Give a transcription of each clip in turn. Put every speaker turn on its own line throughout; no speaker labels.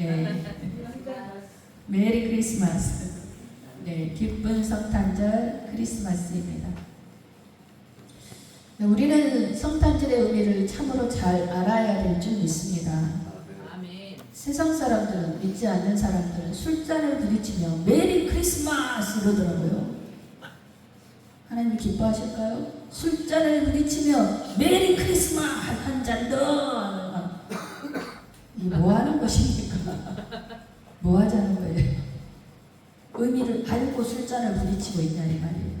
네. 메리 크리스마스. 네, 기쁜 성탄절 크리스마스입니다. 네, 우리는 성탄절의 의미를 참으로 잘 알아야 될 줄 믿습니다.
아멘.
세상 사람들은, 믿지 않는 사람들은 술잔을 부딪히며 메리 크리스마스 이러더라고요. 하나님 기뻐하실까요? 술잔을 부딪히며 메리 크리스마스 한 잔 더. 이 뭐 하는 것입니까? 뭐 하자는 거예요? 의미를 알고 술잔을 부딪히고 있냐 이 말이에요.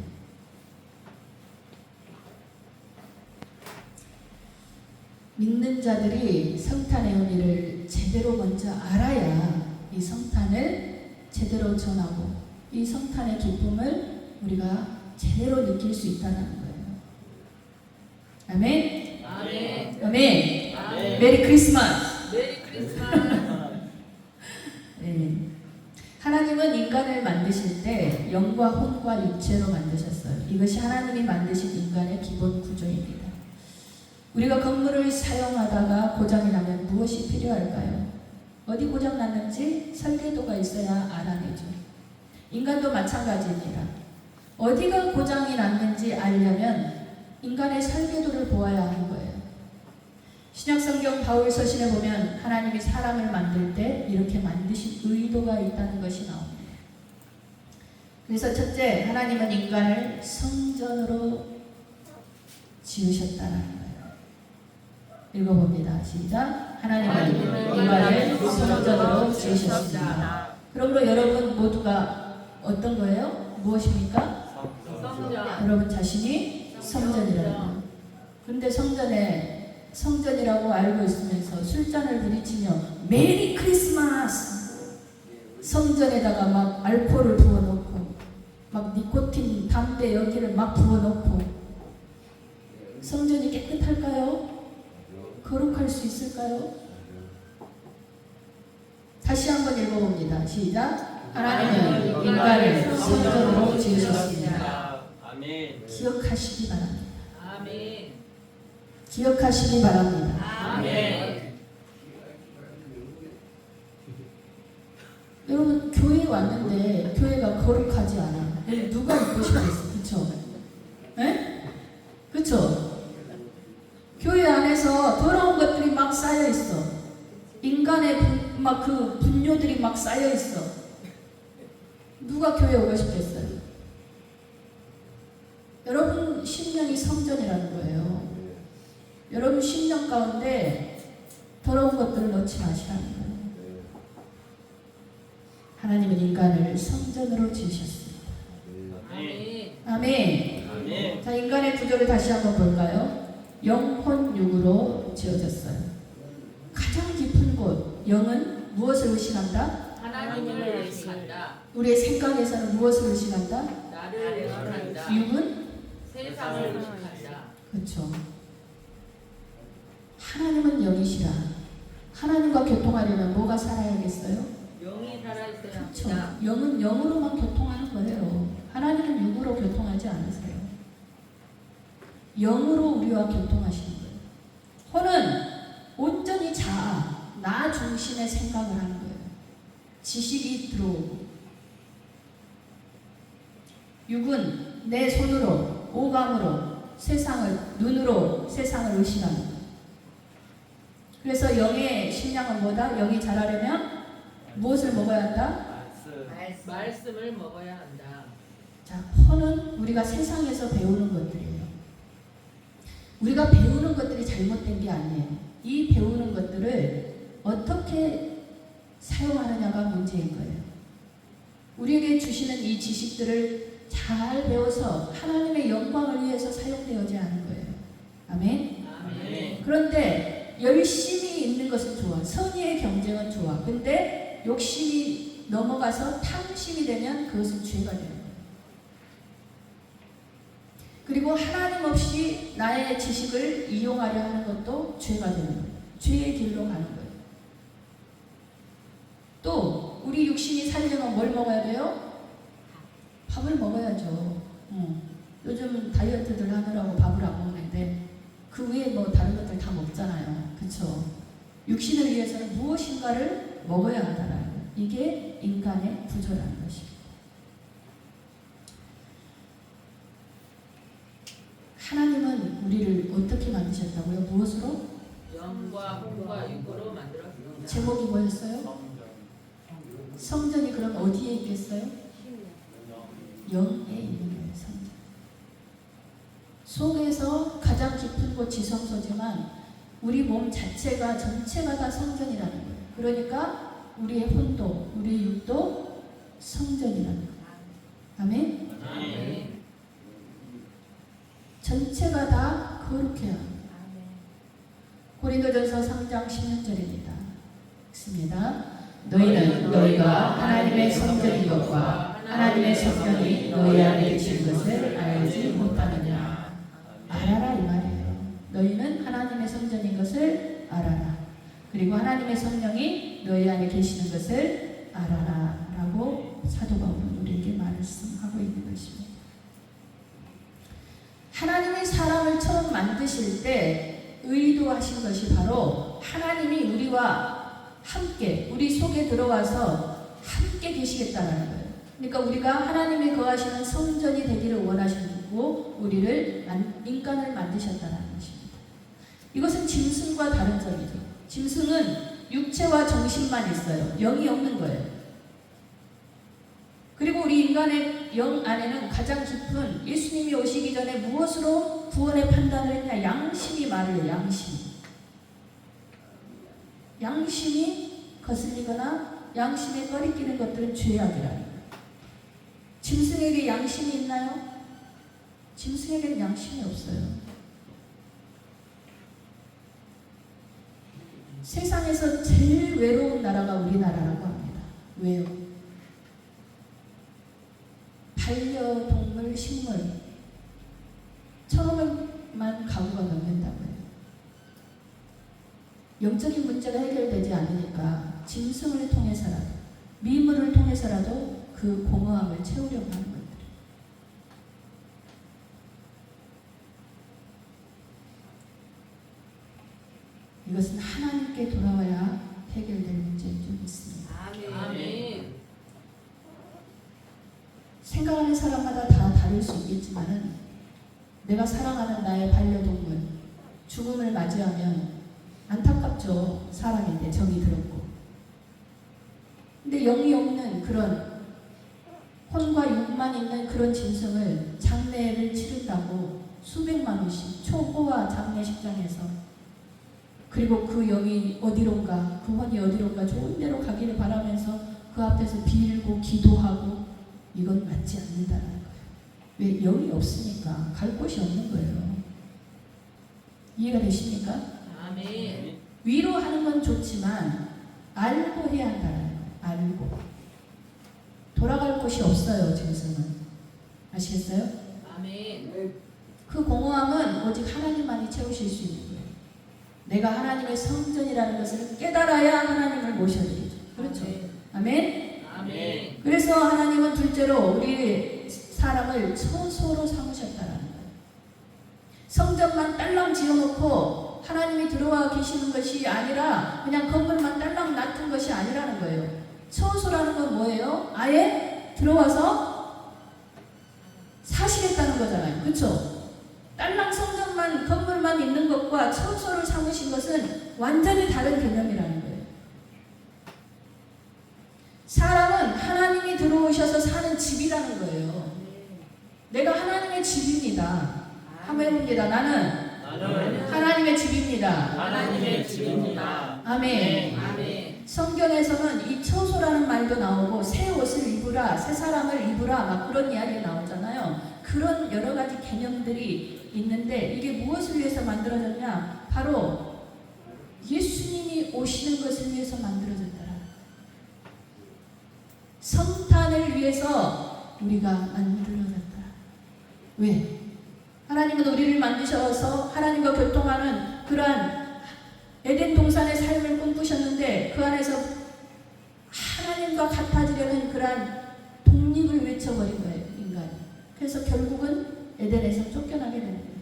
믿는 자들이 성탄의 의미를 제대로 먼저 알아야 이 성탄을 제대로 전하고 이 성탄의 기쁨을 우리가 제대로 느낄 수 있다는 거예요. 아멘.
아멘.
아멘.
아멘.
메리 크리스마스.
메리 크리스마스.
네. 하나님은 인간을 만드실 때 영과 혼과 육체로 만드셨어요. 이것이 하나님이 만드신 인간의 기본 구조입니다. 우리가 건물을 사용하다가 고장이 나면 무엇이 필요할까요? 어디 고장 났는지 설계도가 있어야 알아내죠. 인간도 마찬가지입니다. 어디가 고장이 났는지 알려면 인간의 설계도를 보아야 하는 거예요. 신약성경 바울 서신에 보면 하나님이 사람을 만들 때 이렇게 만드신 의도가 있다는 것이 나옵니다. 그래서 첫째, 하나님은 인간을 성전으로 지으셨다는 거예요. 읽어봅니다. 시작. 하나님은 인간을 성전으로 지으셨습니다. 그러므로 여러분 모두가 어떤 거예요? 무엇입니까?
성전.
여러분 자신이 성전이라는 거예요. 그런데 성전이라고 알고 있으면서 술잔을 부딪히며 메리 크리스마스 성전에다가 막 알코올을 부어놓고 막 니코틴 담배 여기를 막 부어놓고 성전이 깨끗할까요? 거룩할 수 있을까요? 다시 한번 읽어봅니다. 시작. 하나님은 인간을 성전으로 지으셨습니다.
아멘.
기억하시기 바랍니다.
아멘.
기억하시기 바랍니다.
아멘.
여러분 교회에 왔는데 교회가 거룩하지 않아. 누가 있고 싶겠어? 그쵸? 네? 그쵸? 교회 안에서 더러운 것들이 막 쌓여 있어. 인간의 막 그 분뇨들이 막 쌓여 있어. 누가 교회 오고 싶겠어요? 여러분 심령이 성전이라는 거예요. 여러분 심령 가운데 더러운 것들을 넣지 마시라는 거예요. 하나님은 인간을 성전으로 지으셨습니다.
아멘.
아멘.
아멘.
자, 인간의 구조를 다시 한번 볼까요? 영혼 육으로 지어졌어요. 가장 깊은 곳, 영은 무엇을 의식한다?
하나님을 의식한다.
우리의 생각에서는 무엇을 의식한다?
나를 의식한다.
육은?
세상을 의식한다.
그렇죠. 하나님은 영이시라. 하나님과 교통하려면 뭐가 살아야겠어요?
영이 살아있어야
그렇죠.
합니다.
영은 영으로만 교통하는 거예요. 하나님은 육으로 교통하지 않으세요. 영으로 우리와 교통하시는 거예요. 혼은 온전히 나 중심의 생각을 하는 거예요. 지식이 들어오고. 육은 내 손으로, 오감으로, 눈으로 세상을 의식하는 거예요. 그래서 영의 식량은 뭐다? 영이 자라려면 무엇을 먹어야 한다?
말씀을 먹어야 한다.
자, 혼은 우리가 세상에서 배우는 것들이에요. 우리가 배우는 것들이 잘못된 게 아니에요. 이 배우는 것들을 어떻게 사용하느냐가 문제인 거예요. 우리에게 주시는 이 지식들을 잘 배워서 하나님의 영광을 위해서 사용되어야 하는 거예요. 아멘?
아멘.
그런데 열심히 있는 것은 좋아. 선의의 경쟁은 좋아. 근데 욕심이 넘어가서 탐심이 되면 그것은 죄가 되는 거예요. 그리고 하나님 없이 나의 지식을 이용하려 하는 것도 죄가 되는 거예요. 죄의 길로 가는 거예요. 또 우리 육신이 살려면 뭘 먹어야 돼요? 밥을 먹어야죠. 요즘 다이어트들 하느라고 밥을 안 먹는데 그 위에 뭐 다른 것들 다 먹잖아요. 그쵸? 육신을 위해서는 무엇인가를 먹어야 한다라는 거예요. 이게 인간의 구조라는 것입니다. 하나님은 우리를 어떻게 만드셨다고요? 무엇으로?
영과 혼과 육으로 만들었습니다.
제목이 뭐였어요? 성전이 그럼 어디에 있겠어요? 영에 있는 거예요. 성전. 속에서 가장 깊은 곳이 성소지만 우리 몸 자체가 전체가 다 성전이라는 거예요. 그러니까 우리의 혼도 우리의 육도 성전이라는 거예요. 아멘?
아멘.
전체가 다 거룩해야 합니다. 고린도전서 3장 16절입니다. 읽습니다. 너희는 너희가 하나님의 성전인 것과 하나님의 성령이 너희 안에 계신 것을 알지 못하느냐. 알아라 이 말이에요. 너희는 하나님의 성전인 것을 알아라. 그리고 하나님의 성령이 너희 안에 계시는 것을 알아라 라고 사도 바울은 우리에게 말씀하고 있는 것입니다. 하나님이 사람을 처음 만드실 때 의도하신 것이 바로 하나님이 우리와 함께 우리 속에 들어와서 함께 계시겠다는 거예요. 그러니까 우리가 하나님이 거하시는 성전이 되기를 원하시고 우리를 인간을 만드셨다는 것입니다. 이것은 짐승과 다른 점이죠. 짐승은 육체와 정신만 있어요. 영이 없는 거예요. 그리고 우리 인간의 영 안에는 가장 깊은 예수님이 오시기 전에 무엇으로 구원의 판단을 했냐? 양심이 말해요. 양심이 거슬리거나 양심에 꺼리끼는 것들은 죄악이라는 거예요. 짐승에게 양심이 있나요? 짐승에게는 양심이 없어요. 세상에서 제일 외로운 나라가 우리나라라고 합니다. 왜요? 반려동물, 식물 1,500만 가구가 넘는다고 해요. 영적인 문제가 해결되지 않으니까 짐승을 통해서라도 미물을 통해서라도 그 공허함을 채우려고 하는 것들. 이것은 하나님께 돌아와야 해결될 문제인 줄 믿습니다.
아멘.
생각하는 사람마다 다 다를 수 있겠지만은 내가 사랑하는 나의 반려동물 죽음을 맞이하면 안타깝죠. 사람인데 정이 들었고. 근데 영이 없는 그런 혼과 육만 있는 그런 짐승을 장례를 치른다고 수백만 원씩 초호화 장례식장에서 그리고 그 영이 어디론가 그 혼이 어디론가 좋은 데로 가기를 바라면서 그 앞에서 빌고 기도하고 이건 맞지 않는다는 거예요. 왜? 영이 없으니까 갈 곳이 없는 거예요. 이해가 되십니까?
아멘.
위로하는 건 좋지만 알고 해야 한다는 거예요. 알고. 돌아갈 곳이 없어요. 짐승은. 아시겠어요?
아멘.
그 공허함은 오직 하나님만이 채우실 수 있는 거예요. 내가 하나님의 성전이라는 것을 깨달아야 하나님을 모셔드리죠. 그렇죠? 아멘?
아멘.
그래서 하나님은 둘째로 우리 사람을 처소로 삼으셨다는 거예요. 성전만 딸랑 지어놓고 하나님이 들어와 계시는 것이 아니라 그냥 건물만 딸랑 놔둔 것이 아니라는 거예요. 처소라는 건 뭐예요? 아예 들어와서 사시겠다는 거잖아요. 그렇죠? 딸랑 성전만 건물만 있는 것과 처소를 삼으신 것은 완전히 다른 개념이라는 거예요. 사람은 하나님이 들어오셔서 사는 집이라는 거예요. 내가 하나님의 집입니다. 한번 해봅니다. 나는 하나님의 집입니다.
하나님의 집입니다.
아멘.
아멘.
성경에서는 이 처소라는 말도 나오고 새 옷을 입으라, 새 사람을 입으라 막 그런 이야기가 나오잖아요. 그런 여러 가지 개념들이 있는데 이게 무엇을 위해서 만들어졌냐? 바로 예수님이 오시는 것을 위해서 만들어졌더라. 성탄을 위해서 우리가 만들어졌다. 왜? 하나님은 우리를 만드셔서 하나님과 교통하는 그러한 에덴 동산의 삶을 꿈꾸셨는데 그 안에서 하나님과 같아지려는 그러한 독립을 외쳐버린 거예요. 인간이. 그래서 결국은 에덴에서 쫓겨나게 되는 거예요.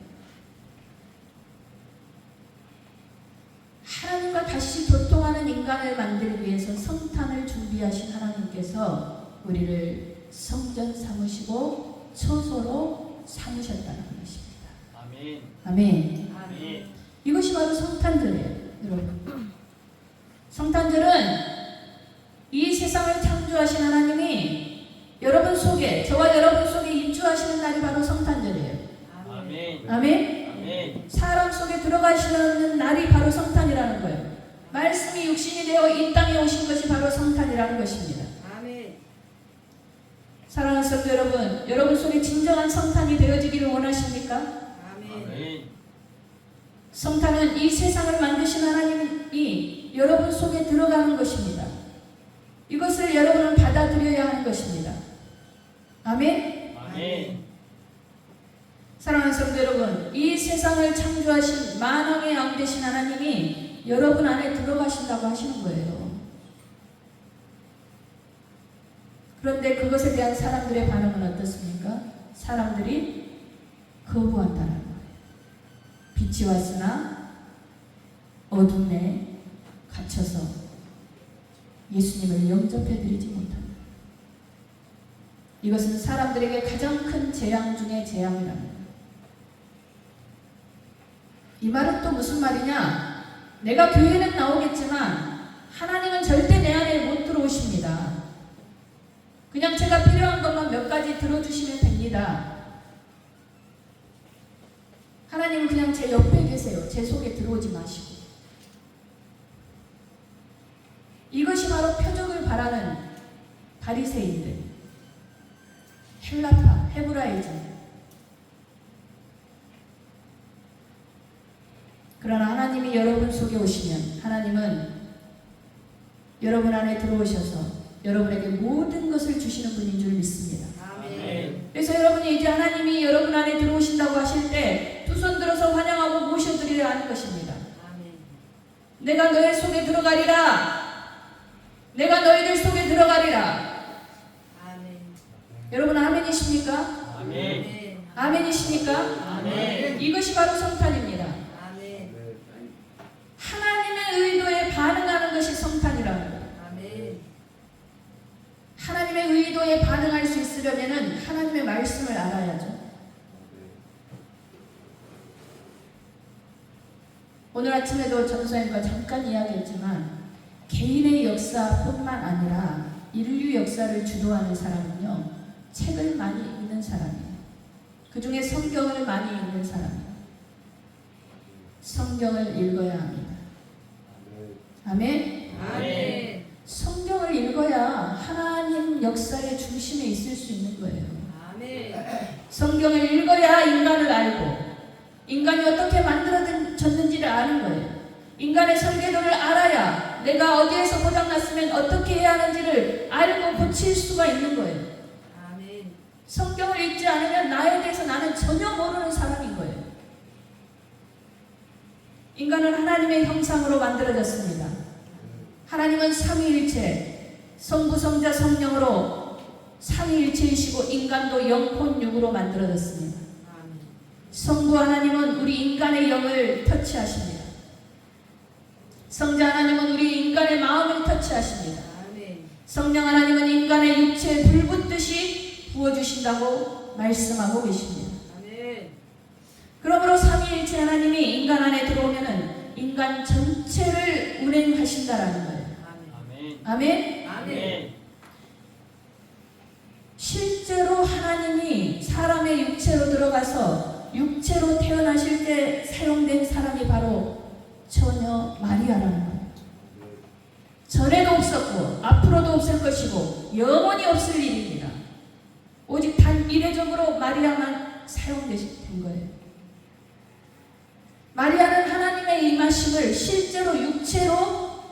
하나님과 다시 교통하는 인간을 만들기 위해서 준비하신 하나님께서 우리를 성전 삼으시고 처소로 삼으셨다는 것입니다.
아멘.
아멘.
아멘.
이것이 바로 성탄절이에요, 여러분. 성탄절은 이 세상을 창조하신 하나님이 여러분 속에, 저와 여러분 속에 입주하시는 날이 바로 성탄절이에요.
아멘.
아멘.
아멘.
사람 속에 들어가시는 날이 바로 성탄이라는 거예요. 말씀이 육신이 되어 이 땅에 오신 것이 바로 성탄이라는 것입니다.
아멘.
사랑하는 성도 여러분, 여러분 속에 진정한 성탄이 되어지기를 원하십니까?
아멘.
아멘.
성탄은 이 세상을 만드신 하나님이 여러분 속에 들어가는 것입니다. 이것을 여러분은 받아들여야 하는 것입니다. 아멘.
아멘.
사랑하는 성도 여러분, 이 세상을 창조하신 만왕의 왕 되신 하나님이 여러분 안에 들어가신다고 하시는 거예요. 그런데 그것에 대한 사람들의 반응은 어떻습니까? 사람들이 거부한다는 거예요. 빛이 왔으나 어둠에 갇혀서 예수님을 영접해드리지 못합니다. 이것은 사람들에게 가장 큰 재앙 중의 재앙이랍니다. 이 말은 또 무슨 말이냐? 내가 교회는 나오겠지만 하나님은 절대 내 안에 못 들어오십니다. 그냥 제가 필요한 것만 몇 가지 들어주시면 됩니다. 하나님은 그냥 제 옆에 계세요. 제 속에 들어오지 마시고. 이것이 바로 표적을 바라는 바리새인들, 헬라파, 헤브라이즘. 그러나 하나님이 여러분 속에 오시면 하나님은 여러분 안에 들어오셔서 여러분에게 모든 것을 주시는 분인 줄 믿습니다.
아멘.
그래서 여러분이 이제 하나님이 여러분 안에 들어오신다고 하실 때 두 손 들어서 환영하고 모셔드리려 하는 것입니다.
아멘.
내가 너희 속에 들어가리라. 내가 너희들 속에 들어가리라.
아멘.
여러분 아멘이십니까?
아멘.
아멘이십니까?
아멘.
이것이 바로 성탄입니다.
아멘.
하나님의 의도에 반응하는 것이 성탄이라는 거예요.
아멘.
하나님의 의도에 반응할 수 있으려면 하나님의 말씀을 알아야죠. 오늘 아침에도 전사님과 잠깐 이야기했지만 개인의 역사뿐만 아니라 인류 역사를 주도하는 사람은요, 책을 많이 읽는 사람이에요. 그 중에 성경을 많이 읽는 사람이에요. 성경을 읽어야 합니다. 아멘?
아멘.
성경을 읽어야 하나님 역사의 중심에 있을 수 있는 거예요.
아멘.
성경을 읽어야 인간을 알고 인간이 어떻게 만들어졌는지를 아는 거예요. 인간의 설계도를 알아야 내가 어디에서 고장났으면 어떻게 해야 하는지를 알고 고칠 수가 있는 거예요.
아멘.
성경을 읽지 않으면 나에 대해서 나는 전혀 모르는 사람인 거예요. 인간은 하나님의 형상으로 만들어졌습니다. 하나님은 삼위일체, 성부, 성자, 성령으로 삼위일체이시고 인간도 영혼육으로 만들어졌습니다.
아멘.
성부 하나님은 우리 인간의 영을 터치하십니다. 성자 하나님은 우리 인간의 마음을 터치하십니다.
아멘.
성령 하나님은 인간의 육체에 불 붙듯이 부어주신다고 말씀하고 계십니다.
아멘.
그러므로 삼위일체 하나님이 인간 안에 들어오면은 인간 전체를 운행하신다라는 거예요.
아멘.
아멘.
아멘.
아멘.
실제로 하나님이 사람의 육체로 들어가서 육체로 태어나실 때 사용된 사람이 바로 처녀 마리아라는 거예요. 전에도 없었고 앞으로도 없을 것이고 영원히 없을 일입니다. 오직 단 이례적으로 마리아만 사용된 거예요. 마리아는 하나님의 임하심을 실제로 육체로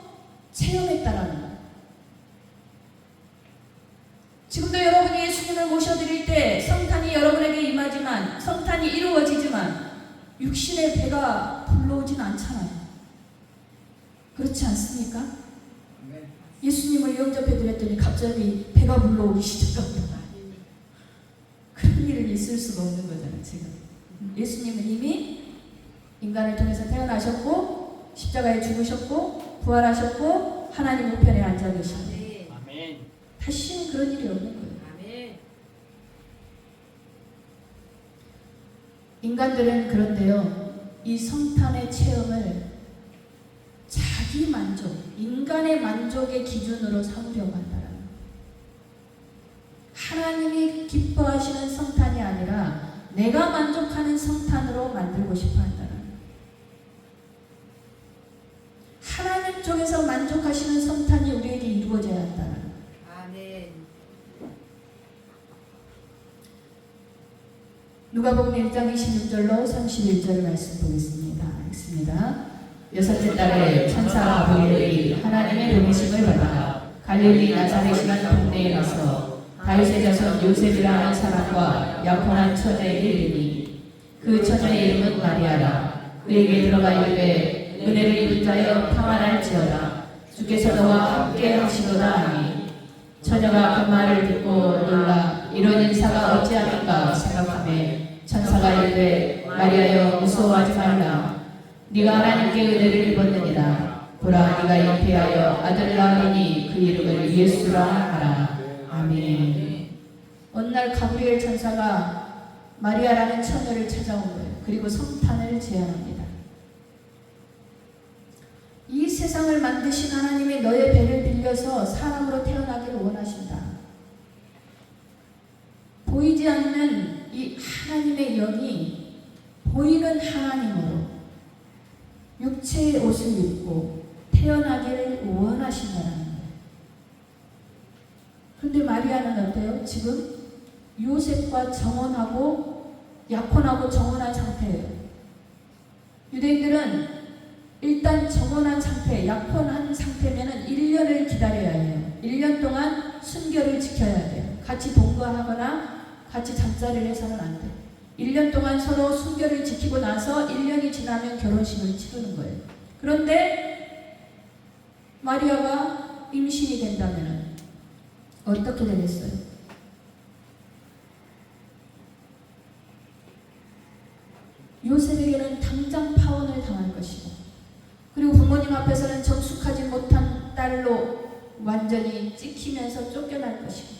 체험했다라는 거예요. 지금도 여러분이 예수님을 모셔드릴 때 성탄이 여러분에게 임하지만 성탄이 이루어지지만 육신의 배가 불러오진 않잖아요. 그렇지 않습니까? 예수님을 영접해드렸더니 갑자기 배가 불러오기 시작합니다. 그런 일은 있을 수가 없는 거잖아요. 지금 예수님은 이미 인간을 통해서 태어나셨고 십자가에 죽으셨고 부활하셨고 하나님 우편에 앉아 계십니다. 다시는 그런 일이 없는 거예요.
아멘.
인간들은 그런데요, 이 성탄의 체험을 자기 만족, 인간의 만족의 기준으로 삼으려고 한다는 거예요. 하나님이 기뻐하시는 성탄이 아니라 내가 만족하는 성탄으로 만들고 싶어 한다는 거예요. 하나님 쪽에서 만족하시는 성탄이 우리에게 이루어져야 한다는 거예요.
아멘.
누가복음 1장 26절로 31절 말씀 보겠습니다. 읽습니다. 여섯째 달에 천사 가브리엘이 하나님의 보내심을 받아 갈릴리 나사렛이라는 동네에 가서 다윗의 자손 요셉이라 하는 사람과 약혼한 처제에게 이르니 그 처제의 이름은 마리아라. 그에게 들어가 이르되 은혜를 입은 자여 평안할지어다. 주께서 너와 함께 하시도다 하니 처녀가 그 말을 듣고 놀라 이런 인사가 어찌하는가 생각하매 천사가 이르되 마리아여 무서워하지 말라. 네가 하나님께 은혜를 입었느니라. 보라 네가 잉태하여 아들을 낳으니 그 이름을 예수라 하라. 아멘. 어느 날 가브리엘 천사가 마리아라는 처녀를 찾아온 거예요. 그리고 성탄을 제안합니다. 이 세상을 만드신 하나님이 너의 배를 빌려서 사람으로 태어나기를 원하신다. 보이지 않는 이 하나님의 영이 보이는 하나님으로 육체의 옷을 입고 태어나기를 원하신다는 거예요. 그런데 마리아는 어때요? 지금 요셉과 정혼하고 약혼하고 정혼한 상태예요. 유대인들은 일단 정혼한 상태, 약혼한 상태면 1년을 기다려야 해요. 1년 동안 순결을 지켜야 돼요. 같이 동거하거나 같이 잠자리를 해서는 안 돼요. 1년 동안 서로 순결을 지키고 나서 1년이 지나면 결혼식을 치르는 거예요. 그런데 마리아가 임신이 된다면 어떻게 되겠어요? 요셉에게는 당장 파혼을 당할 것이고, 그리고 부모님 앞에서는 정숙하지 못한 딸로 완전히 찍히면서 쫓겨날 것이고,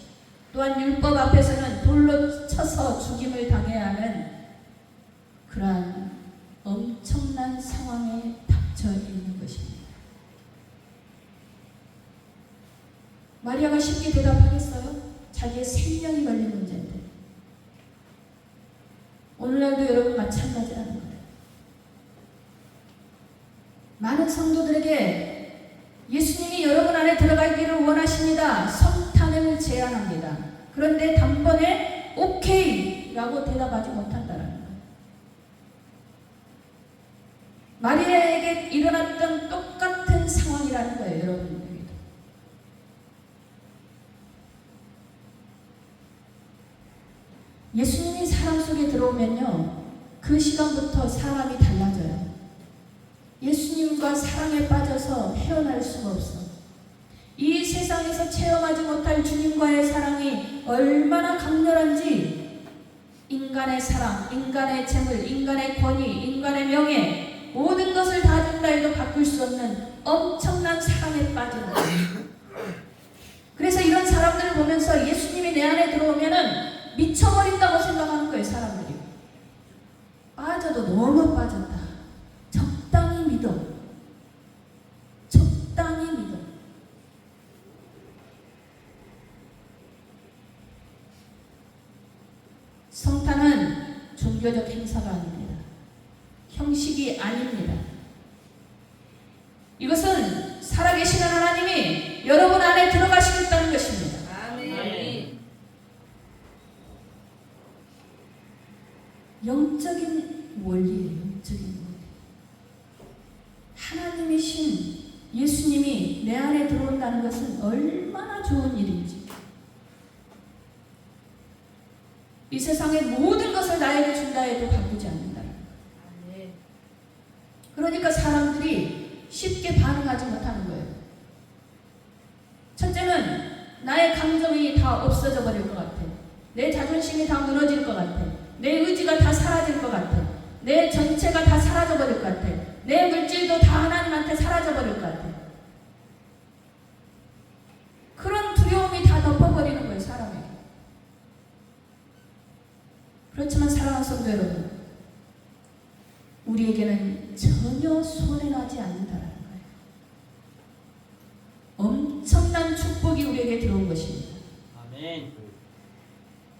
또한 율법 앞에서는 돌로 쳐서 죽임을 당해야 하는 그러한 엄청난 상황에 닥쳐 있는 것입니다. 마리아가 쉽게 대답하겠어요? 자기의 생명이 걸린 문제인데. 오늘날도 여러분 마찬가지라는 거예요. 많은 성도들에게 예수님이 여러분 안에 들어가기를 원하십니다. 성탄을 제안합니다. 그런데 단번에 오케이 라고 대답하지 못한다는 거예요. 마리아에게 일어났던 똑같은 상황이라는 거예요. 여러분에게도. 예수님이 사람 속에 들어오면요, 그 시간부터 사람이 달라져요. 예수님과 사랑에 빠져서 헤어날 수가 없어. 이 세상에서 체험하지 못할 주님과의 사랑이 얼마나 강렬한지, 인간의 사랑, 인간의 재물, 인간의 권위, 인간의 명예, 모든 것을 다 준다 해도 바꿀 수 없는 엄청난 사랑에 빠지는 거예요. 그래서 이런 사람들을 보면서 예수님이 내 안에 들어오면은 미쳐버린다고 생각하는 거예요. 사람들이. 빠져도 너무 빠졌다. 적당히 믿어. 적당히 믿어. 성탄은 종교적 행사가 아닙니다. 형식이 아닙니다. 이것은 살아계시는 하나님이 여러분 안에 들어가시겠다는 것입니다.
아멘.
영적인 원리예요. 영적인 원리. 하나님이신 예수님이 내 안에 들어온다는 것은 얼마나 좋은 일인지. 이 세상의 모든 것을 나에게 준다 해도 바꾸지 않는다.
아멘.
그러니까 사람들이 쉽게 반응하지 못하는 거예요. 첫째는 나의 감정이 다 없어져 버릴 것 같아. 내 자존심이 다 무너질 것 같아. 내 의지가 다 사라질 것 같아. 내 전체가 다 사라져 버릴 것 같아. 내 물질도 다 하나님한테 사라져 버릴 것 같아. 그런 두려움이 다 덮여 성도 여러분, 우리에게는 전혀 손해나지 않는다라는 거예요. 엄청난 축복이 우리에게 들어온 것입니다.
아멘.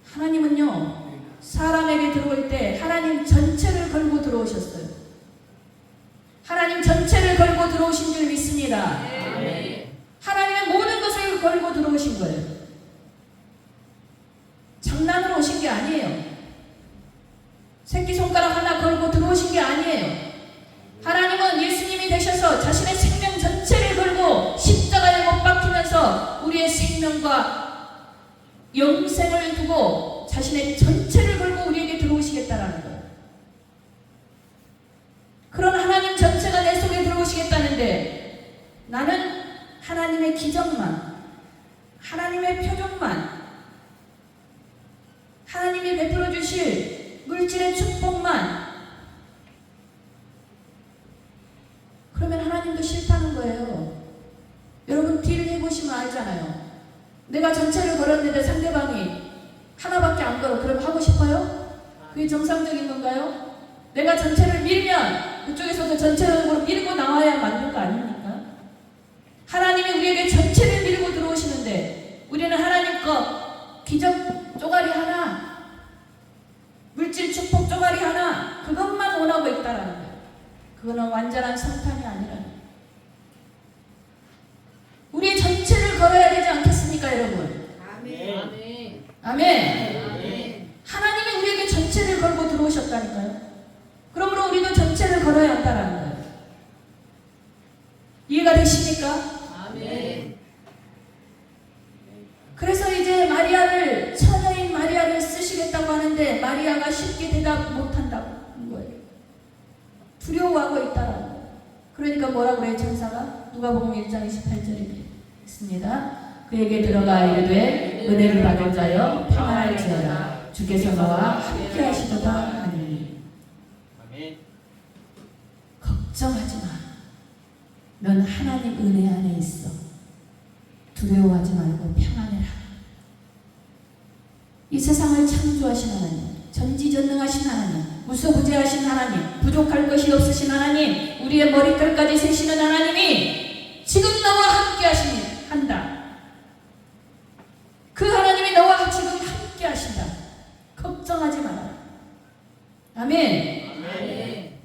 하나님은요, 사람에게 들어올 때 하나님 전체를 걸고 들어오셨어요. 하나님 전체를 걸고 들어오신 줄 믿습니다.
아멘.
하나님의 모든 것을 걸고 들어오신 거예요. 장난으로 오신 게 아니에요. 새끼손가락 하나 걸고 들어오신 게 아니에요. 하나님은 예수님이 되셔서 자신의 생명 전체를 걸고 십자가에 못 박히면서 우리의 생명과 영생을 두고 자신의 전체를 걸고 우리에게 들어오시겠다라는 거예요. 그런 하나님 전체가 내 속에 들어오시겠다는데 나는 하나님의 기적만, 하나님의 표적만, 하나님이 베풀어 주실 물질의 축복만, 그러면 하나님도 싫다는 거예요. 여러분 딜 해보시면 알잖아요. 내가 전체를 걸었는데 상대방이 하나밖에 안 걸어. 그럼 하고 싶어요? 그게 정상적인 건가요? 내가 전체를 밀면 그쪽에서도 전체적으로 밀고 나와야 맞는 거 아닙니까? 하나님이 우리에게 전체를 밀고 들어오시는데 우리는 하나님 거 기적 쪼가리 하나, 물질 축복 쪼가리 하나, 그것만 원하고 있다라는 거예요. 그거는 완전한 성탄이 아니라는 거예요. 우리의 전체를 걸어야 되지 않겠습니까, 여러분?
아멘. 아멘.
아멘.
아멘.
하나님이 우리에게 전체를 걸고 들어오셨다니까요. 그러므로 우리도 전체를 걸어야 한다라는 거예요. 이해가 되십니까?
아멘.
그래서 이제 마리아를, 처녀인 마리아를 쓰시겠다고 하는데 마리아가 쉽게 대답 못한다는 거예요. 두려워하고 있다라는 거예요. 그러니까 뭐라 그래요, 천사가? 누가복음 1장 28절에 있습니다. 그에게 들어가 이르되 은혜를 받은 자여 평안할지어다 주께서 너와 함께 하시도다 하니.
아멘.
걱정하지 마. 넌 하나님 은혜 안에 있어. 두려워하지 말고 평안해라. 이 세상을 창조하신 하나님, 전지전능하신 하나님, 무소부재하신 하나님, 부족할 것이 없으신 하나님, 우리의 머리털까지 세시는 하나님이 지금 너와 함께 한다. 그 하나님이 너와 지금 함께 하신다. 걱정하지 마라. 아멘.
아멘.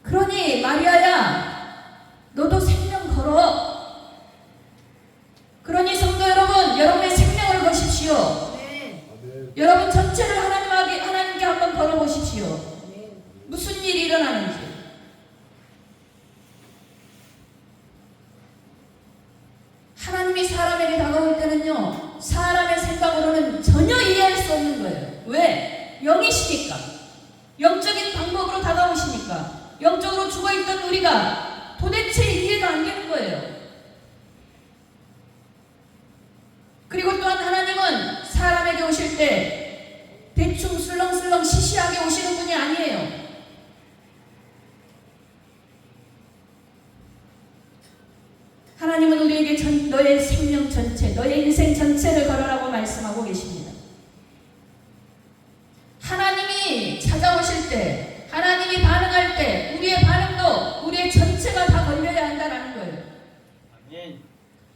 그러니 마리아야, 너도 생명 걸어. 그러니 성도 여러분, 여러분의 생명을 거십시오.
아멘.
여러분 전체를 하나님께 한번 걸어보십시오.
아멘.
무슨 일이 일어나는지. 하나님이 사람에게 다가올 때는요, 사람의 생각으로는 전혀 이해할 수 없는 거예요. 왜? 영이시니까. 영적인 방법으로 다가오시니까. 영적으로 죽어있던 우리가 도대체 이해가 안 되는 거예요. 그리고 또한 하나님은 사람에게 오실 때 대충 술렁술렁 시시하게 오시는 분이 아니에요. 하나님은 우리에게 너의 생명 전체, 너의 인생 전체를 걸어라고 말씀하고 계십니다. 하나님이 찾아오실 때, 하나님이 반응할 때 우리의 반응도 우리의 전체가 다 걸려야 한다는 거예요.
아멘.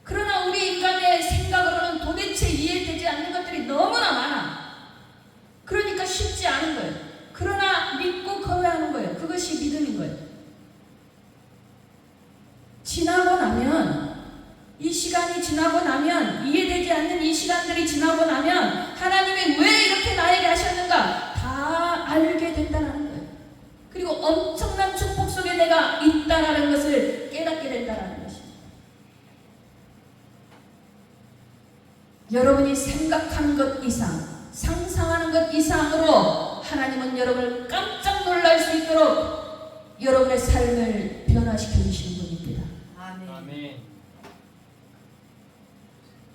그러나 우리 인간의 생각으로는 도대체 이해되지 않는 것들이 너무나 많아. 그러니까 쉽지 않은 거예요. 그러나 믿고 걸어야 하는 거예요. 그것이 믿음인 거예요. 지나고 나면, 이 시간이 지나고 나면, 이해되지 않는 이 시간들이 지나고 나면 하나님이 왜 이렇게 나에게 하셨는가 다 알게 된다는 거예요. 그리고 엄청난 축복 속에 내가 있다는 것을 깨닫게 된다는 것입니다. 여러분이 생각하는 것 이상, 상상하는 것 이상으로 하나님은 여러분을 깜짝 놀랄 수 있도록 여러분의 삶을 변화시켜 주시는 분입니다.
아멘.
아멘.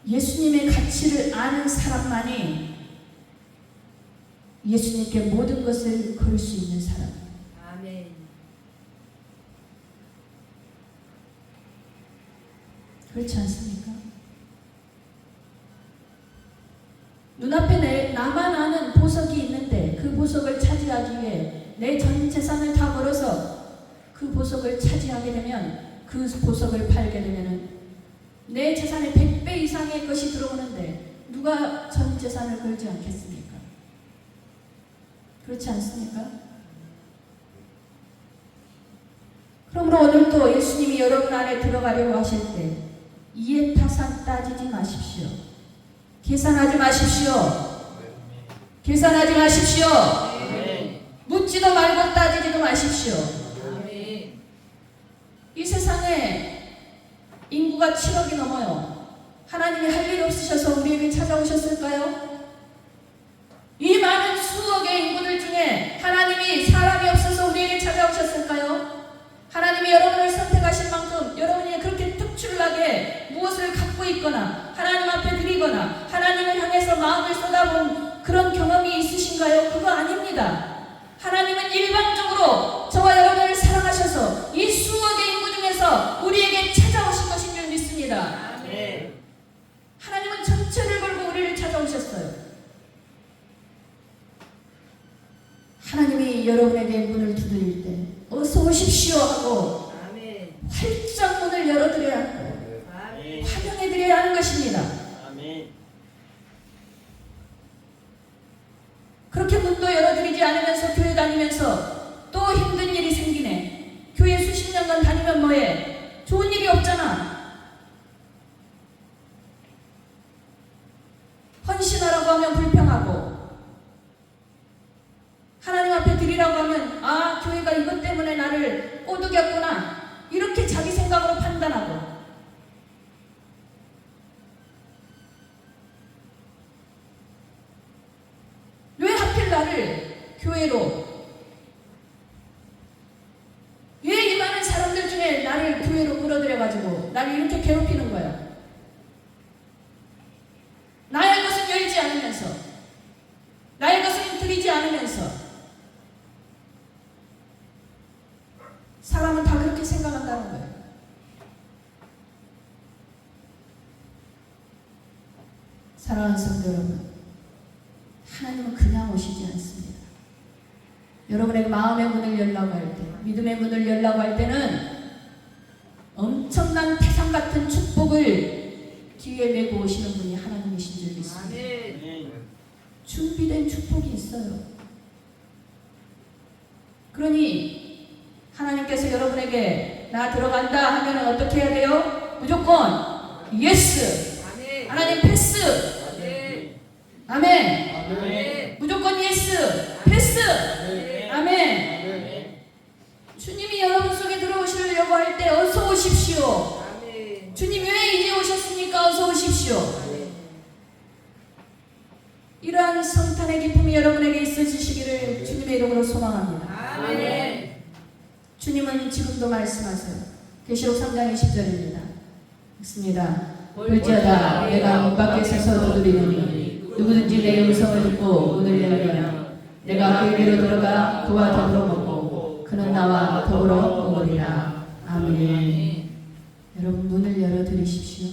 예수님의 가치를 아는 사람만이 예수님께 모든 것을 걸 수 있는 사람.
아멘.
그렇지 않습니까? 눈앞에 나만 아는 보석이 있는데 그 보석을 차지하기 위해 내 전 재산을 다 걸어서 그 보석을 차지하게 되면, 그 보석을 팔게 되면은 내 재산의 100배 이상의 것이 들어오는데 누가 전 재산을 걸지 않겠습니까? 그렇지 않습니까? 그러므로 오늘도 예수님이 여러분 안에 들어가려고 하실 때 이해타산 따지지 마십시오. 계산하지 마십시오. 계산하지 마십시오.
아멘.
묻지도 말고 따지지도 마십시오.
아멘.
이 세상에 인구가 7억이 넘어요. 하나님이 할 일 없으셔서 우리에게 찾아오셨을까요? 이 많은 수억의 인구들 중에 하나님이 사람이 없어서 우리에게 찾아오셨을까요? 하나님이 여러분을 선택하신 만큼 여러분이 그렇게 특출나게 무엇을 갖고 있거나 하나님 앞에 드리거나 하나님을 향해서 마음을 쏟아본 그런 경험이 있으신가요? 그거 아닙니다. 하나님은 일방적으로 저와 여러분을 사랑하셔서 이 수억의 인구 중에서 우리에게 찾아오신 것인 줄 믿습니다.
아멘.
하나님은 전체를 걸고 우리를 찾아오셨어요. 하나님이 여러분에게 문을 두드릴 때 어서 오십시오 하고
아멘.
활짝 문을 열어드려야 하고
아멘.
환영해드려야 하는 것입니다.
아멘.
그렇게 문도 열어드리지 않으면서 교회 다니면서 또 힘든 일이 생기네. 교회 수십 년간 다니면 뭐해? 좋은 일이 없잖아. 헌신하라고 하면 불평하고 하나님 앞에 드리라고 하면 아 교회가 이것 때문에 나를 꼬드겼구나 이렇게 자기 생각으로 판단하고, 왜 하필 나를 교회로, 왜 이 많은 사람들 중에 나를 교회로 끌어들여가지고 나를 이렇게 괴롭히는 거야. 나의 것은 열지 않으면서, 나의 것은 드리지 않으면서. 사람은 다 그렇게 생각한다는 거예요. 사랑하는 성도 여러분, 하나님은 그냥 오시지 않습니다. 여러분의 마음의 문을 열라고 할 때, 믿음의 문을 열라고 할 때는 엄청난 태산 같은 축복을 뒤에 메고 오시는 분이 하나님이신 줄 믿습니다.
아멘.
아멘.
준비된 축복이 있어요. 그러니 하나님께서 여러분에게 나 들어간다 하면 어떻게 해야 돼요? 무조건 예스.
아멘.
하나님 패스.
아멘.
아멘.
아멘.
무조건 예스. 패스.
아멘.
아멘.
아멘.
주님이 여러분 속에 들어오시려고 할 때 어서 오십시오.
아멘.
주님 왜 이제 오셨습니까? 어서 오십시오.
아멘.
이러한 성탄의 기쁨이 여러분에게 있어지시기를 주님의 이름으로 소망합니다.
아멘.
주님은 지금도 말씀하세요. 계시록 3장 20절입니다. 읽습니다. 볼지어다 내가 문 밖에 서서 두드리노니 누구든지 내 음성을 듣고 문을 열면 내가 그에게로 들어가 그와 더불어 먹고 그는 나와 더불어 먹으리라. 아멘. 여러분 문을 열어드리십시오.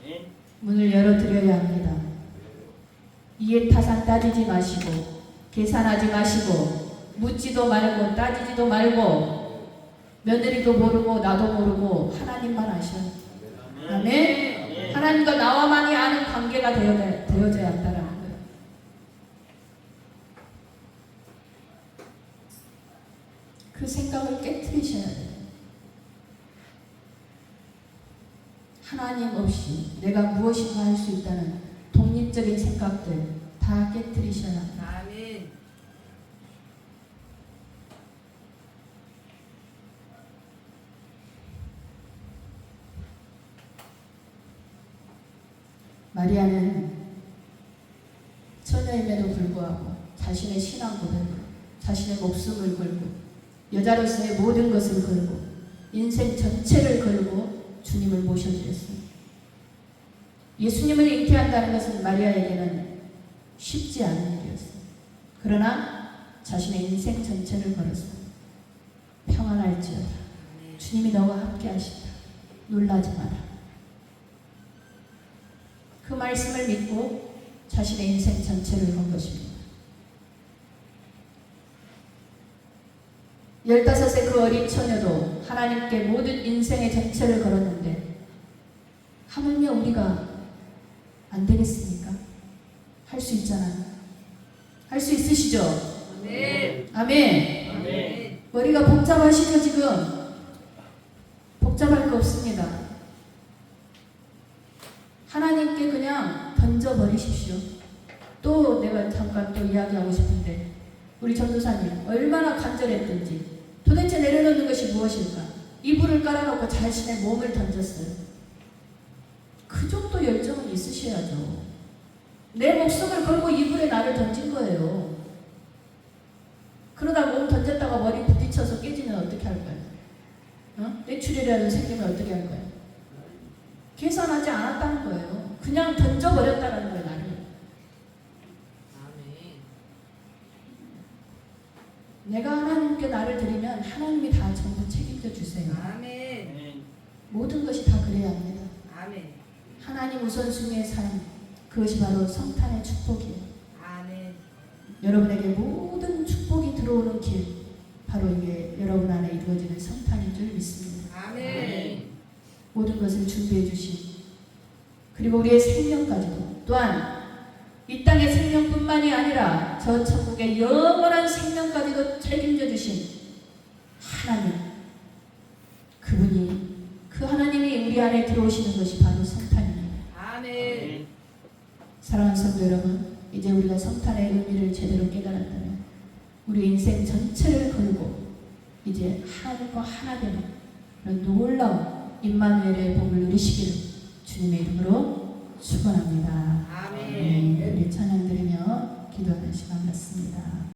아멘.
문을 열어드려야 합니다. 이해타산 따지지 마시고 계산하지 마시고 묻지도 말고 따지지도 말고 며느리도 모르고 나도 모르고 하나님만 아셔요. 아멘. 하나님과 나와만이 아는 관계가 되어져야 한다는 거예요. 그 생각을 깨트리셔야 돼요. 하나님 없이 내가 무엇인가 할 수 있다는 독립적인 생각들 다 깨트리셔야 합니다.
아멘.
마리아는 처녀임에도 불구하고 자신의 신앙 고백을, 자신의 목숨을 걸고 여자로서의 모든 것을 걸고 인생 전체를 걸고 주님을 모셔드렸어요. 예수님을 잉태한다는 것은 마리아에게는 쉽지 않은 일이었어요. 그러나 자신의 인생 전체를 걸었어요. 평안할지어다. 주님이 너와 함께 하시다. 놀라지 마라. 그 말씀을 믿고 자신의 인생 전체를 건 것입니다. 15세 그 어린 처녀도 하나님께 모든 인생의 전체를 걸었는데 하물며 우리가 안 되겠습니까? 할 수 있잖아요. 할 수 있으시죠?
아멘.
아멘.
아멘.
머리가 복잡하시죠 지금? 복잡할 거 없습니다. 하나님께 그냥 던져버리십시오. 또 내가 잠깐 또 이야기하고 싶은데 우리 전도사님 얼마나 간절했든지 도대체 내려놓는 것이 무엇일까? 이불을 깔아놓고 자신의 몸을 던졌어요. 그 정도 열정은 있으셔야죠. 내 목숨을 걸고 이불에 나를 던진 거예요. 그러다 몸 던졌다가 머리 부딪혀서 깨지면 어떻게 할까요? 뇌출혈이라도 생기면 어떻게 할 거예요? 계산하지 않았다는 거예요. 그냥 던져버렸다는 거예요, 나를.
아멘.
내가 하나님께 나를 드리면 하나님이 다 전부 책임져 주세요.
아멘.
아멘.
모든 것이 다 그래야 합니다.
아멘.
하나님 우선순위의 삶, 그것이 바로 성탄의 축복이에요.
아멘.
여러분에게 모든 축복이 들어오는 길, 바로 이게 여러분 안에 이루어지는 성탄인 줄 믿습니다.
아멘.
모든 것을 준비해 주신, 그리고 우리의 생명까지도, 또한 이 땅의 생명뿐만이 아니라 저 천국의 영원한 생명까지도 책임져 주신 하나님, 그분이, 그 하나님이 우리 안에 들어오시는 것이 바로 성탄입니다.
아멘.
사랑하는 성도 여러분, 이제 우리가 성탄의 의미를 제대로 깨달았다면 우리 인생 전체를 걸고 이제 하나님과 하나 되는 그런 놀라운 임마누엘의 복을 누리시기를 주님의 이름으로 축원합니다.
아멘.
우리 찬양 드리며 기도하는 시간 같습니다.